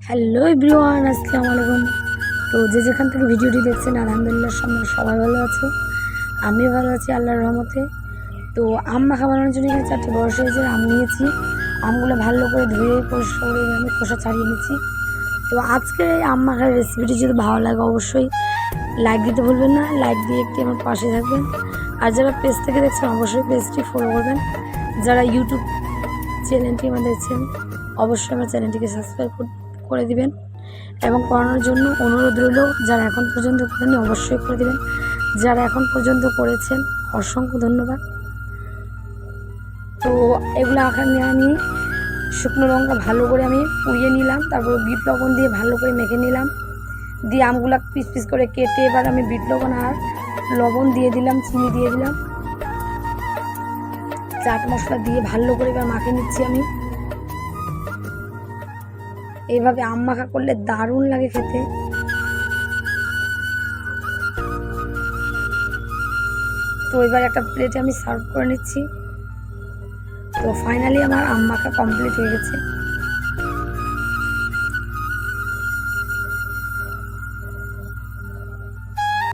Hello everyone, আসসালামু আলাইকুম। তো যেখান থেকে ভিডিওটি দেখছেন আলহামদুলিল্লাহ সবাই ভালো আছে, আমি ভালো আছি আল্লাহর রহমতে। তো আম মাখা বানানোর জন্য এখানে 4টি বড় সাইজের আম নিয়েছি। আমগুলো ভালো করে ধুয়ে পরিষ্কার করে আমি খোসা ছাড়িয়ে নিচ্ছি। তো আজকে এই আম মাখার রেসিপিটি যদি ভালো লাগে অবশ্যই লাইক দিতে ভুলবেন না, লাইক দিয়ে একটি আমার পাশে থাকবেন। আর যারা পেজ থেকে দেখছেন অবশ্যই পেজটি ফলো করবেন। যারা ইউটিউব চ্যানেলটি আমার দেখছেন অবশ্যই আমার চ্যানেলটিকে সাবস্ক্রাইব করে দিবেন এবং করানোর জন্য অনুরোধ রইল। যারা এখন পর্যন্ত করেনি অবশ্যই করে দেবেন, যারা এখন পর্যন্ত করেছেন অসংখ্য ধন্যবাদ। তো এগুলো আঁকানে আমি শুকনো লঙ্কা ভালো করে আমি পুড়িয়ে নিলাম, তারপর বিট লবণ দিয়ে ভালো করে মেখে নিলাম, দিয়ে আমগুলা পিস পিস করে কেটে এবার আমি বিট লবণ আর লবণ দিয়ে দিলাম, চিনি দিয়ে দিলাম, চাট মশলা দিয়ে ভালো করে এবার মাখিয়ে নিচ্ছি আমি। এইভাবে আম মাখা করলে দারুণ লাগে খেতে। তো এবার একটা প্লেটে আমি সার্ভ করে নিচ্ছি। তো ফাইনালি আমার আম মাখা কমপ্লিট হয়ে গেছে।